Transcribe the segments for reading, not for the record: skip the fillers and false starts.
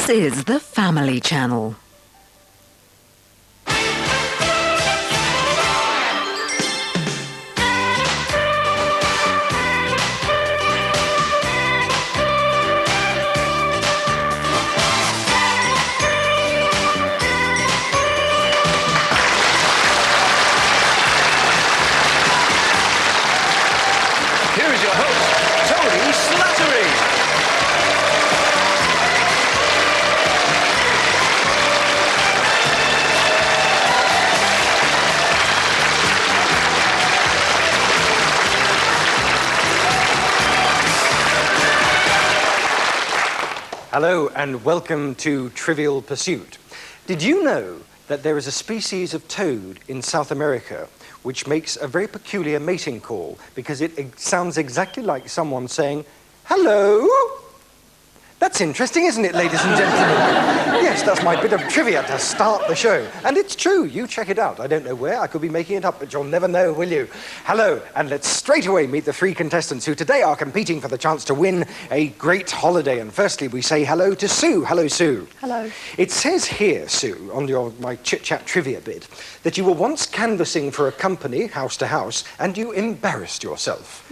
This is the Family Channel. Here is your host, Tony Slattery. Hello and welcome to Trivial Pursuit. Did you know that there is a species of toad in South America which makes a very peculiar mating call because it sounds exactly like someone saying, hello? That's interesting, isn't it, ladies and gentlemen? Yes, that's my bit of trivia to start the show. And it's true, you check it out. I don't know where, I could be making it up, but you'll never know, will you? Hello, and let's straight away meet the three contestants who today are competing for the chance to win a great holiday. And firstly, we say hello to Sue. Hello, Sue. Hello. It says here, Sue, on my chit-chat trivia bit, that you were once canvassing for a company, house to house, and you embarrassed yourself.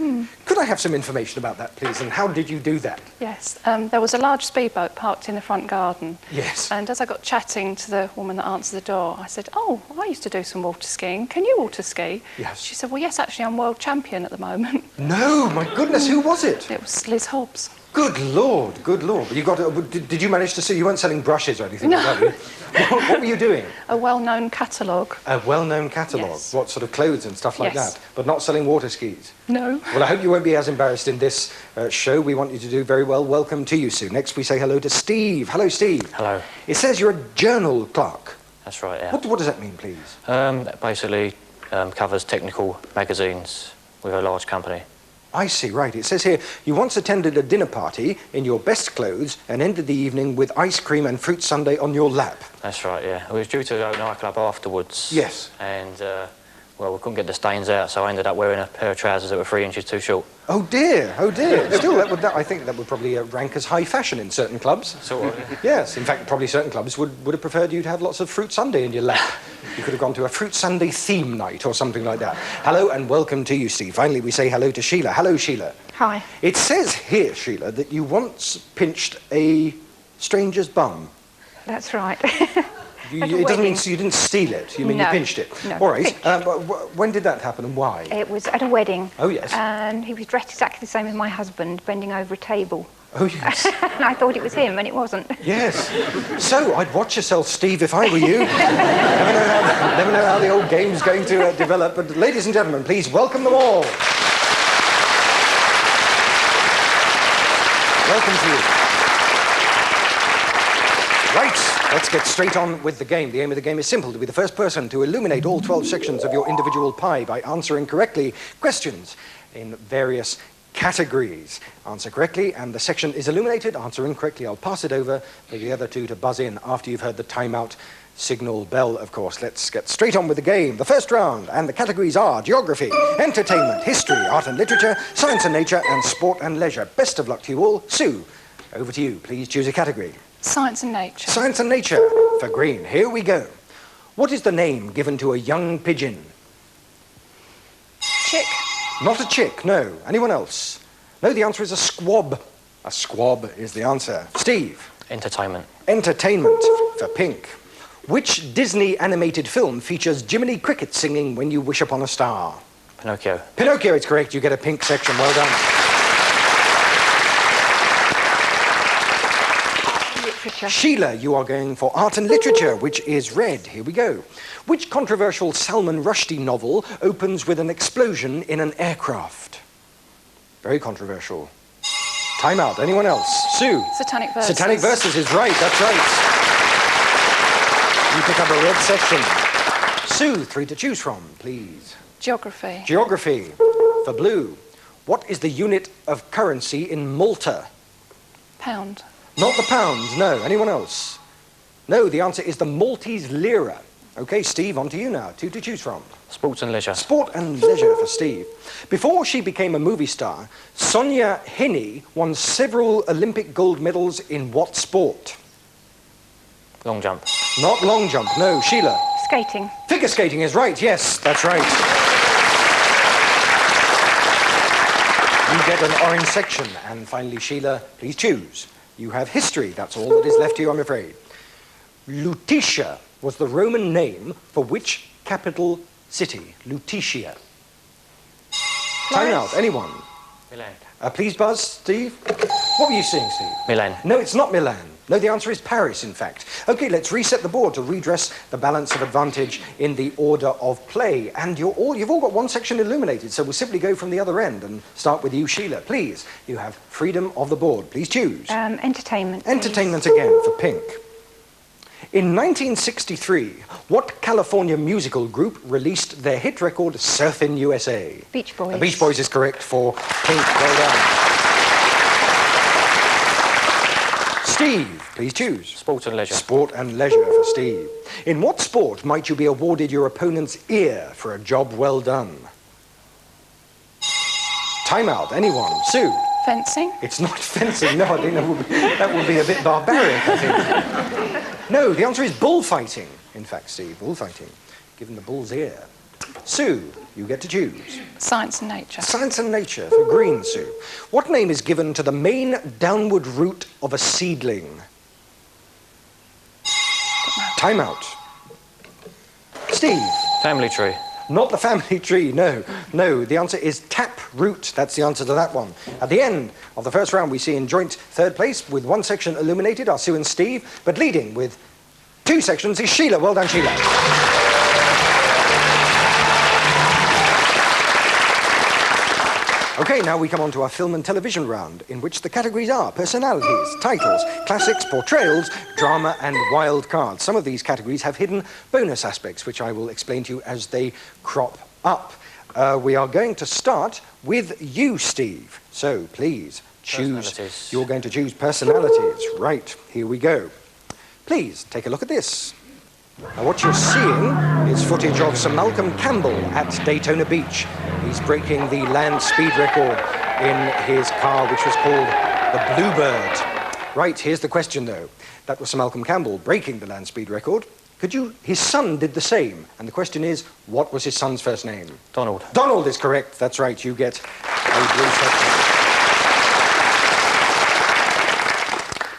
Could I have some information about that, please, and how did you do that? Yes, there was a large speedboat parked in the front garden. Yes. And as I got chatting to the woman that answered the door, I said, oh, I used to do some water skiing. Can you water ski? Yes. She said, well, yes, actually, I'm world champion at the moment. No, my goodness, who was it? It was Liz Hobbs. Good Lord, good Lord. You got did you manage to see, you weren't selling brushes or anything like that, were you? What were you doing? A well-known catalogue. A well-known catalogue? Yes. What sort of clothes and stuff like Yes. that? But not selling water skis? No. Well, I hope you won't be as embarrassed in this show. We want you to do very well. Welcome to you, Sue. Next, we say hello to Steve. Hello, Steve. Hello. It says you're a journal clerk. That's right, yeah. What does that mean, please? That basically covers technical magazines with a large company. I see, right. It says here, you once attended a dinner party in your best clothes and ended the evening with ice cream and fruit sundae on your lap. That's right, yeah. We was due to go to a nightclub afterwards. Yes. And, well, we couldn't get the stains out, so I ended up wearing a pair of trousers that were 3 inches too short. Oh dear, oh dear. Still, I think that would probably rank as high fashion in certain clubs. Sort of. Yes, in fact, probably certain clubs would have preferred you to have lots of fruit sundae in your lap. You could have gone to a fruit sundae theme night or something like that. Hello and welcome to you, Steve. Finally, we say hello to Sheila. Hello, Sheila. Hi. It says here, Sheila, that you once pinched a stranger's bum. That's right. It doesn't mean you didn't steal it. You mean you No, pinched it. no, All right. pinched. When did that happen and why? It was at a wedding. Oh, yes. And he was dressed exactly the same as my husband, bending over a table. Oh, yes. And I thought it was him, and it wasn't. Yes. So, I'd watch yourself, Steve, if I were you. Never know how the old game's going to develop. But ladies and gentlemen, please welcome them all. Welcome to you. Right, let's get straight on with the game. The aim of the game is simple, to be the first person to illuminate all 12 sections of your individual pie by answering correctly questions in various categories. Answer correctly, and the section is illuminated. Answer incorrectly, I'll pass it over for the other two to buzz in after you've heard the timeout signal bell, of course. Let's get straight on with the game. The first round, and the categories are geography, entertainment, history, art and literature, science and nature, and sport and leisure. Best of luck to you all. Sue, over to you. Please choose a category. Science and nature. Science and nature for green. Here we go. What is the name given to a young pigeon? Chick. Not a chick, no. Anyone else? No, the answer is a squab. A squab is the answer. Steve. Entertainment. Entertainment for pink. Which Disney animated film features Jiminy Cricket singing When You Wish Upon a Star? Pinocchio. Pinocchio is correct. You get a pink section. Well done. Literature. Sheila, you are going for art and literature, which is red. Here we go. Which controversial Salman Rushdie novel opens with an explosion in an aircraft? Very controversial. Time out. Anyone else? Sue. Satanic Verses. Satanic Verses is right. That's right. You pick up a red section. Sue, 3 to choose from, please. Geography. Geography for blue. What is the unit of currency in Malta? Pound. Not the pounds, no. Anyone else? No, the answer is the Maltese lira. Okay, Steve, on to you now. 2 to choose from. Sports and leisure. Sport and leisure for Steve. Before she became a movie star, Sonia Henney won several Olympic gold medals in what sport? Long jump. Not long jump, no. Sheila. Skating. Figure skating is right, yes, that's right. You get an orange section. And finally, Sheila, please choose. You have history, that's all that is left to you, I'm afraid. Lutetia was the Roman name for which capital city? Lutetia. Time out, anyone? Milan. Please buzz, Steve. What were you saying, Steve? Milan. No, it's not Milan. No, the answer is Paris, in fact. Okay, let's reset the board to redress the balance of advantage in the order of play. And you've all got one section illuminated, so we'll simply go from the other end and start with you, Sheila. Please, you have freedom of the board. Please choose. Entertainment. Entertainment again for pink. In 1963, what California musical group released their hit record Surfin' USA? Beach Boys. The Beach Boys is correct for pink. Well done. Steve, please choose. Sport and leisure. Sport and leisure for Steve. In what sport might you be awarded your opponent's ear for a job well done? Time out. Anyone? Sue? Fencing. It's not fencing. No, I think that would be a bit barbaric, I think. No, the answer is bullfighting. In fact, Steve, bullfighting. Given the bull's ear. Sue, you get to choose. Science and nature. Science and nature for green, Sue. What name is given to the main downward root of a seedling? Time out. Steve. Family tree. Not the family tree, no. No, the answer is tap root. That's the answer to that one. At the end of the first round, we see in joint third place with one section illuminated are Sue and Steve, but leading with two sections is Sheila. Well done, Sheila. Okay, now we come on to our film and television round, in which the categories are personalities, titles, classics, portrayals, drama, and wild cards. Some of these categories have hidden bonus aspects, which I will explain to you as they crop up. We are going to start with you, Steve. So please choose. You're going to choose personalities. Right, here we go. Please take a look at this. Now what you're seeing is footage of Sir Malcolm Campbell at Daytona Beach. He's breaking the land speed record in his car, which was called the Bluebird. Right, here's the question though. That was Sir Malcolm Campbell breaking the land speed record. His son did the same. And the question is, what was his son's first name? Donald. Donald is correct. That's right, you get a blue section.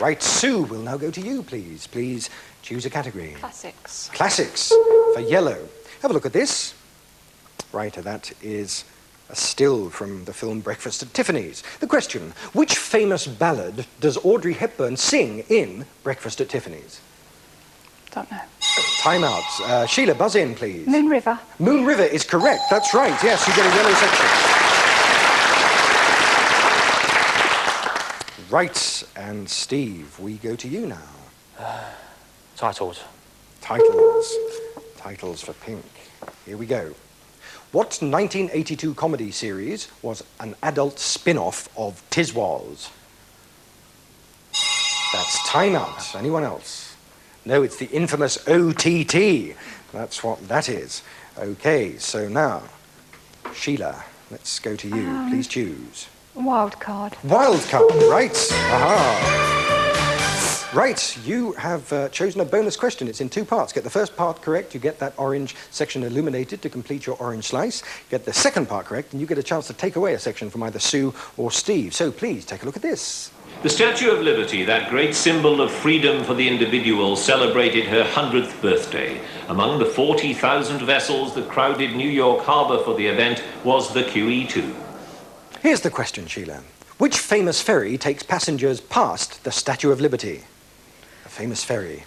Right, Sue, we'll now go to you, please. Please choose a category. Classics. Classics for yellow. Have a look at this. Right, that is a still from the film Breakfast at Tiffany's. The question, which famous ballad does Audrey Hepburn sing in Breakfast at Tiffany's? Don't know. Time out. Sheila, buzz in, please. Moon River. Moon River is correct. That's right. Yes, you get a yellow section. Right, and Steve, we go to you now. Titles. Titles. Titles for pink. Here we go. What 1982 comedy series was an adult spin-off of Tiswas? That's Time Out. Anyone else? No, it's the infamous OTT. That's what that is. Okay, so now, Sheila, let's go to you. Please choose. Wild card. Wild card, right. Aha. Right, you have chosen a bonus question. It's in two parts. Get the first part correct, you get that orange section illuminated to complete your orange slice. Get the second part correct, and you get a chance to take away a section from either Sue or Steve. So please, take a look at this. The Statue of Liberty, that great symbol of freedom for the individual, celebrated her 100th birthday. Among the 40,000 vessels that crowded New York Harbor for the event was the QE2. Here's the question, Sheila. Which famous ferry takes passengers past the Statue of Liberty? A famous ferry.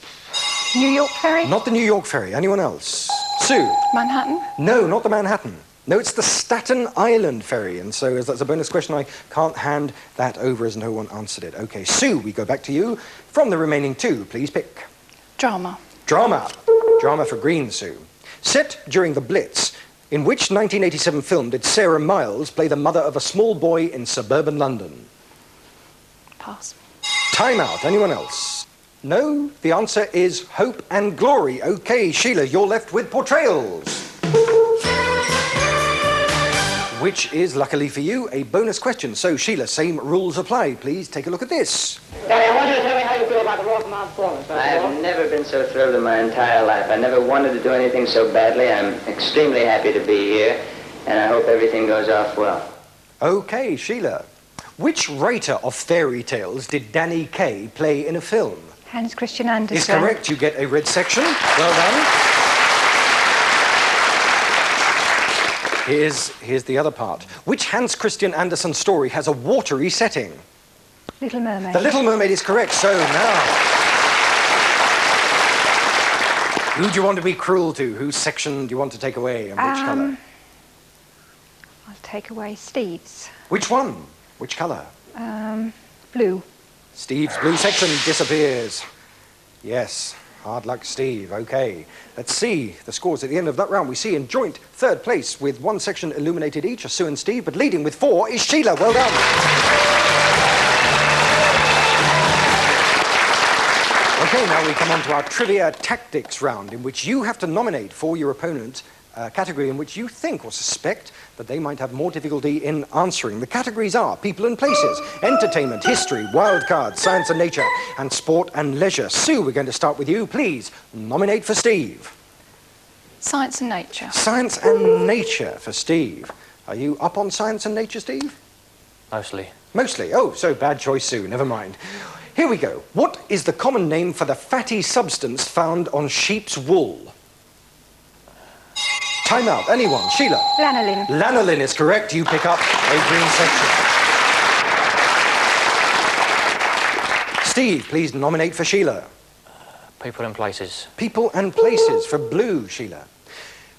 New York Ferry? Not the New York ferry. Anyone else? Sue? Manhattan? No, not the Manhattan. No, it's the Staten Island ferry. And so as that's a bonus question, I can't hand that over as no one answered it. Okay, Sue, we go back to you. From the remaining two, please pick. Drama. Drama. Drama for green, Sue. Set during the Blitz, in which 1987 film did Sarah Miles play the mother of a small boy in suburban London? Pass. Time out. Anyone else? No? The answer is Hope and Glory. Okay, Sheila, you're left with portrayals. Which is, luckily for you, a bonus question. So, Sheila, same rules apply. Please take a look at this. Daddy, I want you to tell me how you feel feel about the Royal Command performance? I have never been so thrilled in my entire life. I never wanted to do anything so badly. I'm extremely happy to be here, and I hope everything goes off well. Okay, Sheila. Which writer of fairy tales did Danny Kaye play in a film? Hans Christian Andersen. Is correct. You get a red section. Well done. Here's the other part. Which Hans Christian Andersen story has a watery setting? Little Mermaid. The Little Mermaid is correct. So now, who do you want to be cruel to? Whose section do you want to take away, and which colour? I'll take away Steve's. Which one? Which colour? Blue. Steve's blue section disappears. Yes, hard luck, Steve. Okay, let's see the scores at the end of that round. We see in joint third place with one section illuminated each are Sue and Steve, but leading with 4 is Sheila. Well done. Okay, now we come on to our trivia tactics round, in which you have to nominate for your opponent a category in which you think or suspect that they might have more difficulty in answering. The categories are people and places, entertainment, history, wild cards, science and nature, and sport and leisure. Sue, we're going to start with you. Please nominate for Steve. Science and nature. Science and nature for Steve. Are you up on science and nature, Steve? Mostly. Mostly. Oh, so bad choice, Sue. Never mind. Here we go. What is the common name for the fatty substance found on sheep's wool? Time out. Anyone? Sheila? Lanolin. Lanolin is correct. You pick up a green section. Steve, please nominate for Sheila. People and places. People and places for blue, Sheila.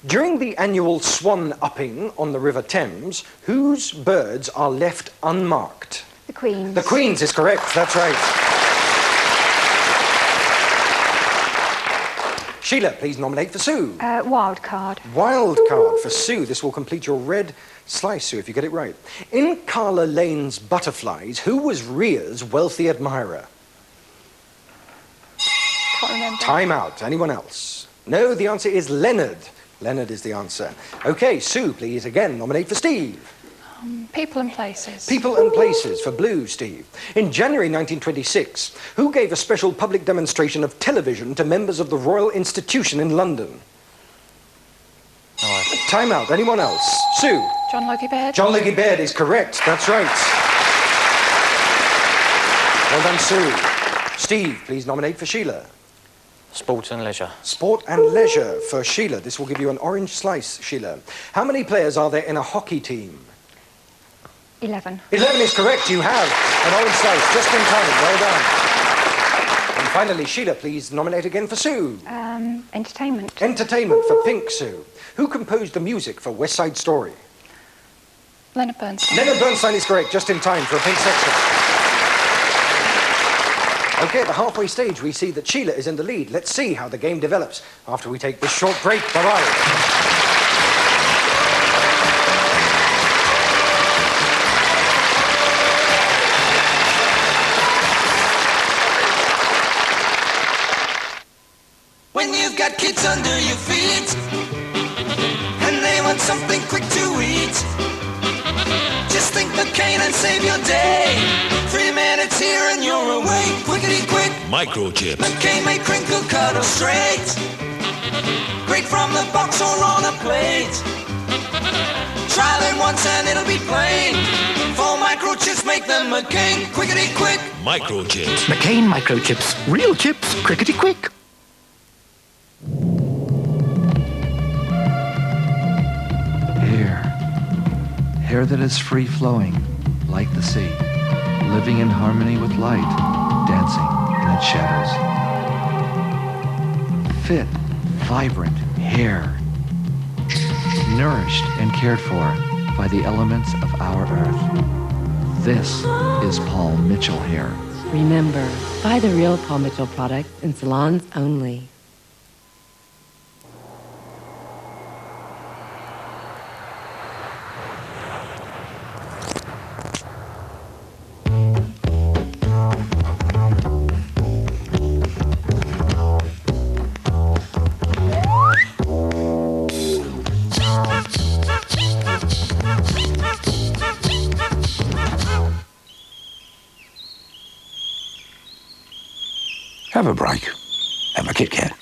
During the annual swan upping on the River Thames, whose birds are left unmarked? The Queen's. The Queen's is correct. That's right. Sheila, please nominate for Sue. Wild card. Wild card for Sue. This will complete your red slice, Sue, if you get it right. In Carla Lane's Butterflies, who was Rhea's wealthy admirer? Can't remember. Time out. Anyone else? No, the answer is Leonard. Leonard is the answer. Okay, Sue, please again nominate for Steve. People and places. People and places for blue, Steve. In January 1926, who gave a special public demonstration of television to members of the Royal Institution in London? No. Time out. Anyone else? Sue. John Logie Baird. John Logie Baird is correct. That's right. Well done, Sue. Steve, please nominate for Sheila. Sport and leisure. Sport and leisure for Sheila. This will give you an orange slice, Sheila. How many players are there in a hockey team? 11. 11 is correct. You have an orange slice just in time. Well done. And finally, Sheila, please nominate again for Sue. Entertainment. Entertainment for pink, Sue. Who composed the music for West Side Story? Leonard Bernstein. Leonard Bernstein is correct, just in time for a pink section. Okay, at the halfway stage, we see that Sheila is in the lead. Let's see how the game develops after we take this short break. Bye-bye. When you've got kids under your feet and they want something quick to eat, just think McCain and save your day. 3 minutes here and you're away. Quickety quick. Microchips. McCain may crinkle, cut or straight. Great from the box or on a plate. Try them once and it'll be plain. 4 microchips make them McCain. Quickety quick. Microchips. McCain microchips. Real chips. Crickety quick. Hair that is free-flowing, like the sea, living in harmony with light, dancing in its shadows. Fit, vibrant hair, nourished and cared for by the elements of our earth. This is Paul Mitchell hair. Remember, buy the real Paul Mitchell products in salons only. Have a break. Have a Kit Kat.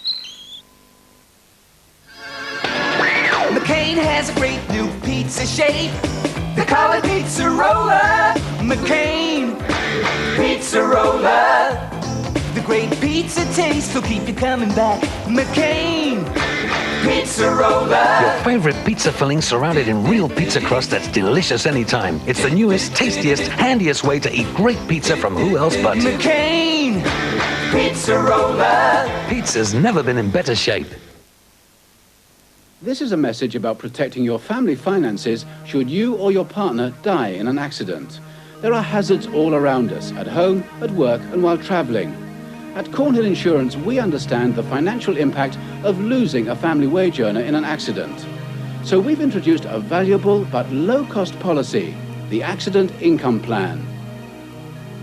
McCain has a great new pizza shape. They call it Pizza Roller. McCain Pizza Roller. The great pizza taste will keep you coming back. McCain Pizza Roller. Your favorite pizza filling surrounded in real pizza crust that's delicious anytime. It's the newest, tastiest, handiest way to eat great pizza from who else but McCain Pizza Roller. Pizza's never been in better shape. This is a message about protecting your family finances should you or your partner die in an accident. There are hazards all around us, at home, at work, and while traveling. At Cornhill Insurance, we understand the financial impact of losing a family wage earner in an accident. So we've introduced a valuable but low-cost policy, the Accident Income Plan.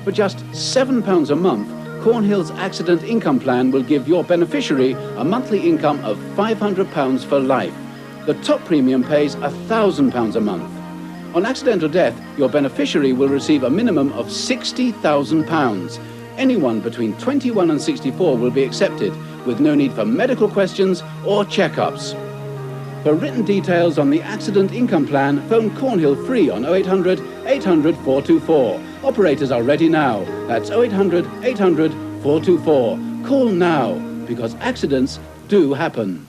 For just £7 a month, Cornhill's Accident Income Plan will give your beneficiary a monthly income of £500 for life. The top premium pays £1,000 a month. On accidental death, your beneficiary will receive a minimum of £60,000. Anyone between 21 and 64 will be accepted, with no need for medical questions or checkups. For written details on the Accident Income Plan, phone Cornhill free on 0800 800 424. Operators are ready now. That's 0800 800 424. Call now, because accidents do happen.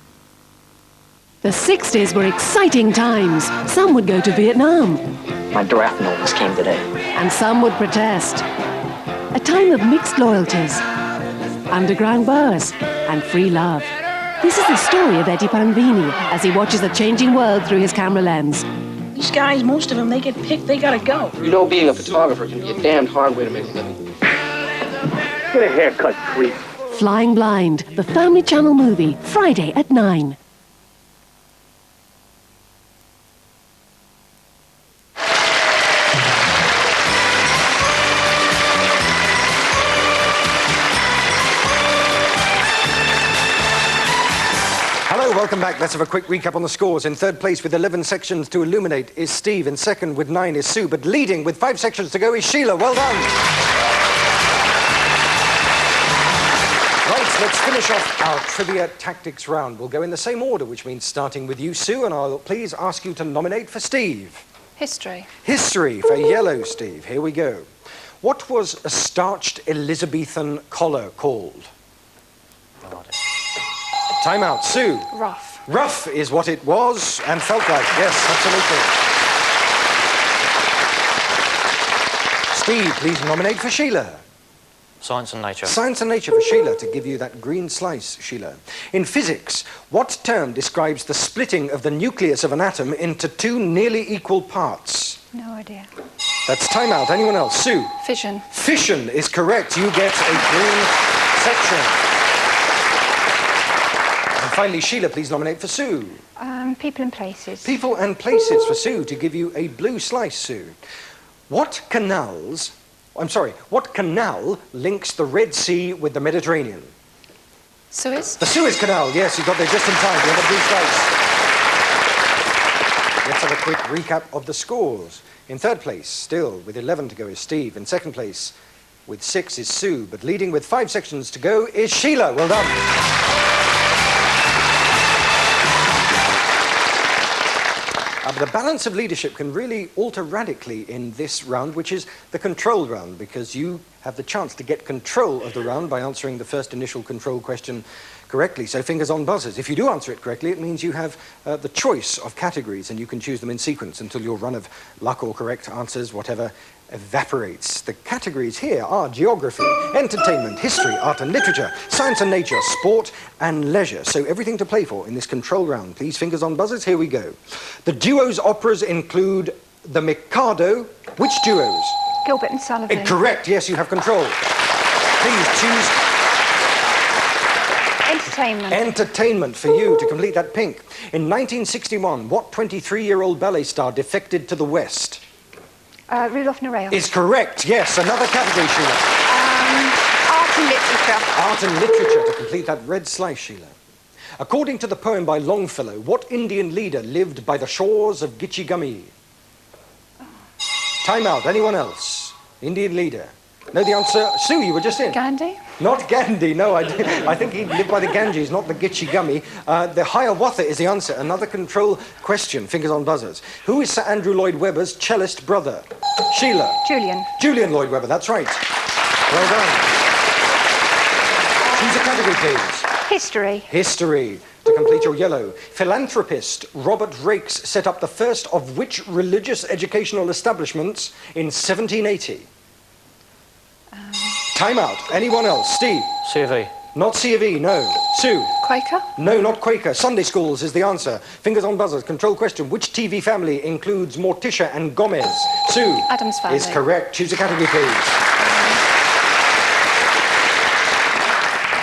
The 60s were exciting times. Some would go to Vietnam. My draft notice came today. And some would protest. A time of mixed loyalties, underground bars, and free love. This is the story of Eddie Panvini as he watches a changing world through his camera lens. These guys, most of them, they get picked, they gotta go. You know, being a photographer can be a damned hard way to make a living. Get a haircut, creep. Flying Blind, the Family Channel movie, Friday at 9. Welcome back. Let's have a quick recap on the scores. In third place with 11 sections to illuminate is Steve. In second with 9 is Sue. But leading with 5 sections to go is Sheila. Well done. Right, let's finish off our trivia tactics round. We'll go in the same order, which means starting with you, Sue, and I'll please ask you to nominate for Steve. History. History for yellow, Steve. Here we go. What was a starched Elizabethan collar called? Time out. Sue. Ruff. Ruff is what it was and felt like. Yes, absolutely. Steve, please nominate for Sheila. Science and Nature. Science and Nature for Sheila, to give you that green slice, Sheila. In physics, what term describes the splitting of the nucleus of an atom into 2 nearly equal parts? No idea. That's time out. Anyone else? Sue. Fission. Fission is correct. You get a green section. And finally, Sheila, please nominate for Sue. People and places. People and places for Sue, to give you a blue slice, Sue. What canal links the Red Sea with the Mediterranean? Suez. The Suez Canal, yes, you got there just in time. You have a blue slice. Let's have a quick recap of the scores. In third place, still with 11 to go, is Steve. In second place, with 6 is Sue. But leading with 5 sections to go is Sheila. Well done. But the balance of leadership can really alter radically in this round, which is the control round, because you have the chance to get control of the round by answering the first initial control question correctly. So fingers on buzzers. If you do answer it correctly, it means you have the choice of categories, and you can choose them in sequence until your run of luck or correct answers, whatever, evaporates. The categories here are geography, entertainment, history, art and literature, science and nature, sport and leisure. So everything to play for in this control round. Please, fingers on buzzers, here we go. The duo's operas include The Mikado. Which duos? Gilbert and Sullivan. Correct, yes, you have control. Please choose Entertainment. Entertainment for you to complete that pink. In 1961, what 23-year-old ballet star defected to the West? Rudolph Nureyev. Is correct, yes. Another category, Sheila. Art and literature. Art and literature to complete that red slice, Sheila. According to the poem by Longfellow, what Indian leader lived by the shores of Gitche Gumee? Time out. Anyone else? Indian leader. Know the answer? Sue, you were just in. Gandhi. Not Gandhi, no. I think he lived by the Ganges, not the Gitche Gummy. The Hiawatha is the answer. Another control question, fingers on buzzers. Who is Sir Andrew Lloyd Webber's cellist brother? Sheila. Julian. Julian Lloyd Webber, that's right. Well done. Choose a category, please. History. History. To complete your yellow. Philanthropist Robert Raikes set up the first of which religious educational establishments in 1780? Time out. Anyone else? Steve? C of E. Not C of E, no. Sue? Quaker? No, not Quaker. Sunday schools is the answer. Fingers on buzzers. Control question. Which TV family includes Morticia and Gomez? Sue? Addams Family. Is correct. Choose a category, please.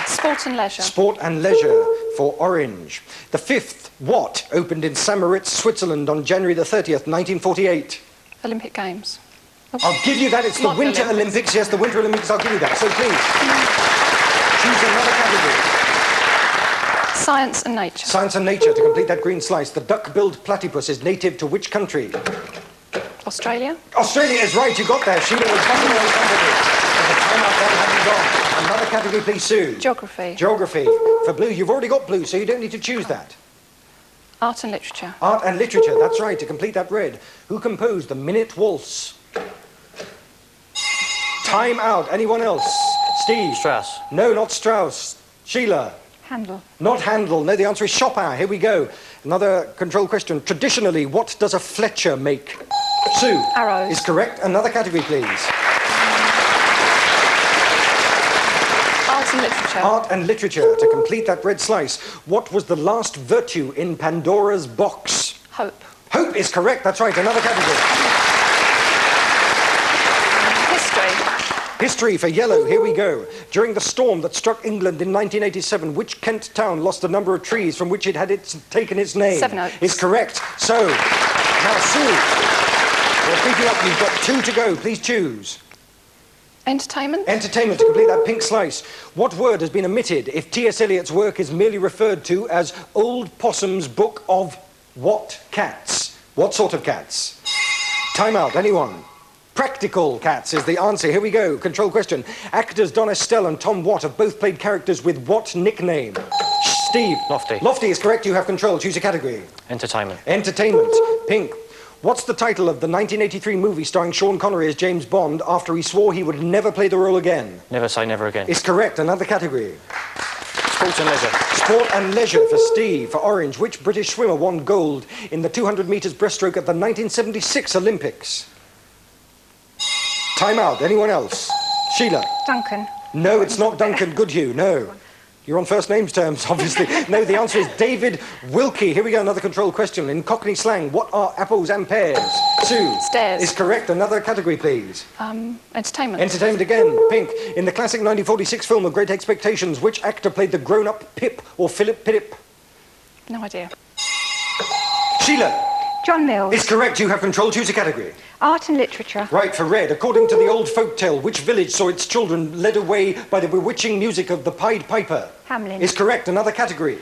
Sport and leisure. Sport and leisure for Orange. The fifth What opened in St. Moritz, Switzerland on January the 30th, 1948? Olympic Games. I'll give you that. It's the Modern Winter Olympics. Yes, the Winter Olympics. I'll give you that. So please, choose another category. Science and nature. Science and nature. To complete that green slice, the duck-billed platypus is native to which country? Australia. Australia is right. You got there. Sheila was buzzing away somebody. There's a time out there. Have you gone? Another category, please, Sue. Geography. Geography. For blue, you've already got blue, so you don't need to choose that. Art and literature. Art and literature. That's right. To complete that red, who composed the Minute Waltz? Time out. Anyone else? Steve? Strauss. No, not Strauss. Sheila? Handel. Not Handel. No, the answer is Chopin. Here we go. Another control question. Traditionally, what does a Fletcher make? Sue? Arrows. Is correct. Another category, please. Art and literature. Art and literature. To complete that red slice, what was the last virtue in Pandora's box? Hope. Hope is correct. That's right. Another category. History. History for yellow, here we go. During the storm that struck England in 1987, which Kent town lost a number of trees from which it had taken its name? Sevenoaks. Is correct. So, now Sue, we're picking up. You've got 2 to go. Please choose. Entertainment. Entertainment, to complete that pink slice. What word has been omitted if T.S. Eliot's work is merely referred to as Old Possum's Book of what cats? What sort of cats? Time out. Anyone? Practical cats is the answer. Here we go. Control question. Actors Don Estelle and Tom Watt have both played characters with what nickname? Steve? Lofty. Lofty is correct. You have control. Choose a category. Entertainment. Entertainment. Pink. What's the title of the 1983 movie starring Sean Connery as James Bond after he swore he would never play the role again? Never say never again. Is correct. Another category. Sport and leisure. Sport and leisure for Steve. For Orange, which British swimmer won gold in the 200 metres breaststroke at the 1976 Olympics? Time out. Anyone else? Sheila? Duncan. No, it's not Duncan Goodhue, no. You're on first names terms, obviously. No, the answer is David Wilkie. Here we go, another control question. In Cockney slang, what are apples and pears? Sue? Stairs. Is correct. Another category, please. Entertainment. Entertainment again. Pink. In the classic 1946 film of Great Expectations, which actor played the grown-up Pip or Philip Piddip? No idea. Sheila? John Mills. Is correct. You have control. Choose a category. Art and literature. Right, for red. According to the old folktale, which village saw its children led away by the bewitching music of the Pied Piper? Hamlin. Is correct. Another category.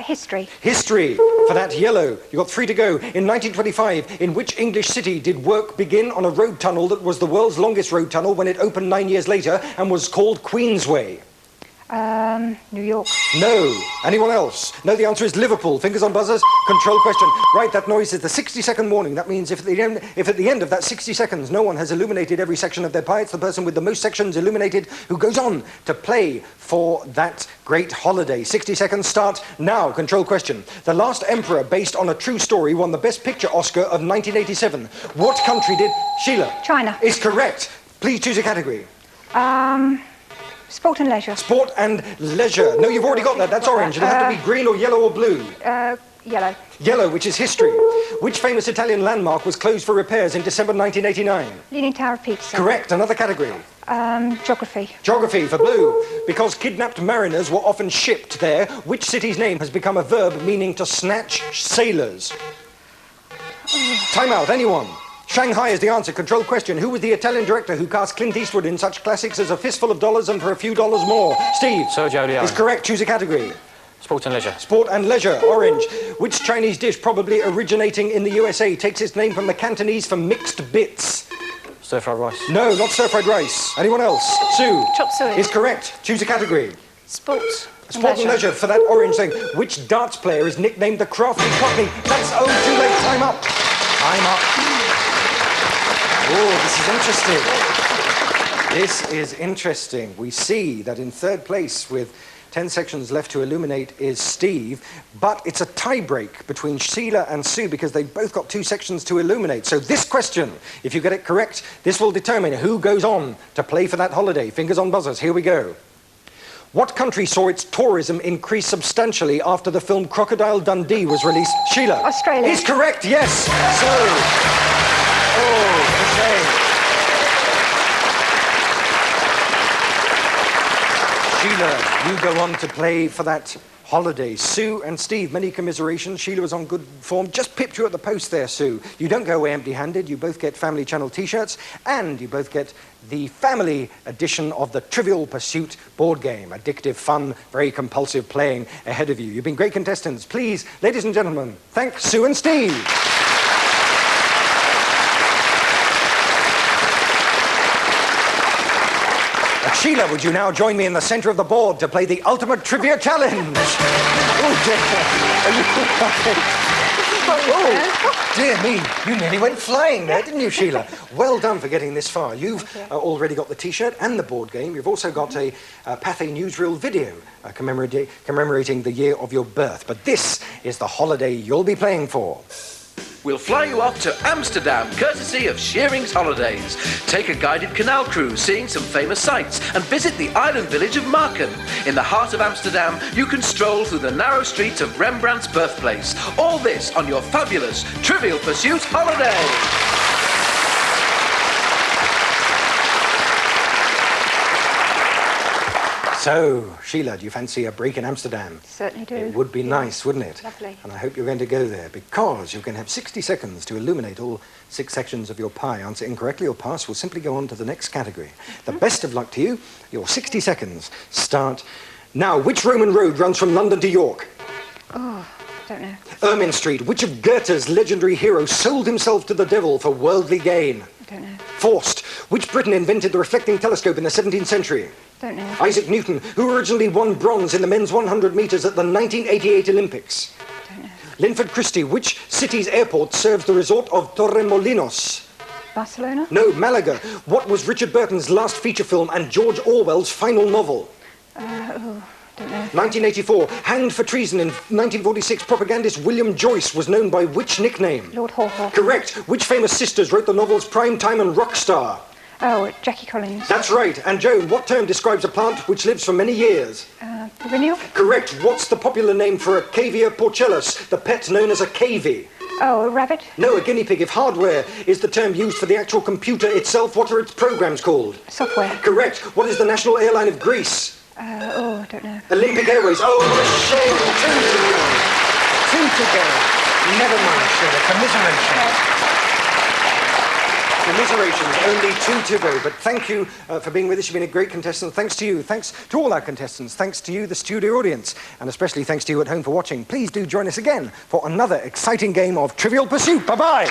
History. History. For that, yellow. You got 3 to go. In 1925, in which English city did work begin on a road tunnel that was the world's longest road tunnel when it opened 9 years later and was called Queensway? New York. No. Anyone else? No, the answer is Liverpool. Fingers on buzzers. Control question. Right, that noise is the 60-second warning. That means if at the end of that 60 seconds no one has illuminated every section of their pie, it's the person with the most sections illuminated who goes on to play for that great holiday. 60 seconds start now. Control question. The Last Emperor, based on a true story, won the Best Picture Oscar of 1987. What country did... Sheila? China. Is correct. Please choose a category. Sport and leisure. Sport and leisure. No, you've already got that. That's orange. It'll have to be green or yellow or blue. Yellow. Yellow, which is history. Which famous Italian landmark was closed for repairs in December 1989? Leaning Tower of Pisa. Correct. Another category. Geography. Geography for blue. Because kidnapped mariners were often shipped there, which city's name has become a verb meaning to snatch sailors? Time out. Anyone? Shanghai is the answer. Control question. Who was the Italian director who cast Clint Eastwood in such classics as A Fistful of Dollars and For a Few Dollars More? Steve? Sergio Leone. Is correct. Choose a category. Sport and leisure. Sport and leisure. Orange. Which Chinese dish, probably originating in the USA, takes its name from the Cantonese for mixed bits? Stir-fried rice. No, not stir-fried rice. Anyone else? Sue. Chop suey. Is correct. Choose a category. Sports. Sport and leisure for that orange thing. Which darts player is nicknamed the Crafty Cockney? That's too late. Time up. Time up. Oh, this is interesting. This is interesting. We see that in third place with 10 sections left to illuminate is Steve, but it's a tie-break between Sheila and Sue because they've both got 2 sections to illuminate. So this question, if you get it correct, this will determine who goes on to play for that holiday. Fingers on buzzers. Here we go. What country saw its tourism increase substantially after the film Crocodile Dundee was released? Sheila. Australia. Is correct, yes. So, okay. Sheila, you go on to play for that holiday. Sue and Steve, many commiserations. Sheila was on good form. Just pipped you at the post there, Sue. You don't go away empty-handed. You both get Family Channel T-shirts, and you both get the family edition of the Trivial Pursuit board game. Addictive, fun, very compulsive playing ahead of you. You've been great contestants. Please, ladies and gentlemen, thank Sue and Steve. Sheila, would you now join me in the centre of the board to play the ultimate trivia challenge? Oh, dear me, you nearly went flying there, didn't you, Sheila? Well done for getting this far. You've already got the T-shirt and the board game. You've also got a Pathé newsreel video commemorating the year of your birth. But this is the holiday you'll be playing for. We'll fly you off to Amsterdam, courtesy of Shearing's Holidays. Take a guided canal cruise, seeing some famous sights, and visit the island village of Marken. In the heart of Amsterdam, you can stroll through the narrow streets of Rembrandt's birthplace. All this on your fabulous Trivial Pursuit holiday. So, Sheila, do you fancy a break in Amsterdam? Certainly do. It would be nice, wouldn't it? Lovely. And I hope you're going to go there because you're going to have 60 seconds to illuminate all 6 sections of your pie. Answer incorrectly or pass, we'll simply go on to the next category. The best of luck to you. Your 60 seconds start now. Which Roman road runs from London to York? Oh, I don't know. Ermine Street. Which of Goethe's legendary heroes sold himself to the devil for worldly gain? I don't know. Faust. Which Briton invented the reflecting telescope in the 17th century? Don't know. Isaac Newton, who originally won bronze in the men's 100 metres at the 1988 Olympics. Don't know. Linford Christie, which city's airport serves the resort of Torremolinos? Barcelona? No, Malaga. What was Richard Burton's last feature film and George Orwell's final novel? Don't know. 1984. Hanged for treason in 1946, propagandist William Joyce was known by which nickname? Lord Haw-Haw. Correct. Which famous sisters wrote the novels Prime Time and Rockstar? Oh, Jackie Collins. That's right. And Joan, what term describes a plant which lives for many years? Perennial? Correct. What's the popular name for a Cavia porcellus, the pet known as a cavy? Oh, a rabbit? No, a guinea pig. If hardware is the term used for the actual computer itself, what are its programs called? Software. Correct. What is the national airline of Greece? I don't know. Olympic Airways. Oh, what a shame. 2 to go. Never mind, Sheila. Commiserations. Only 2 to go. But thank you for being with us. You've been a great contestant. Thanks to you. Thanks to all our contestants. Thanks to you, the studio audience. And especially thanks to you at home for watching. Please do join us again for another exciting game of Trivial Pursuit. Bye-bye.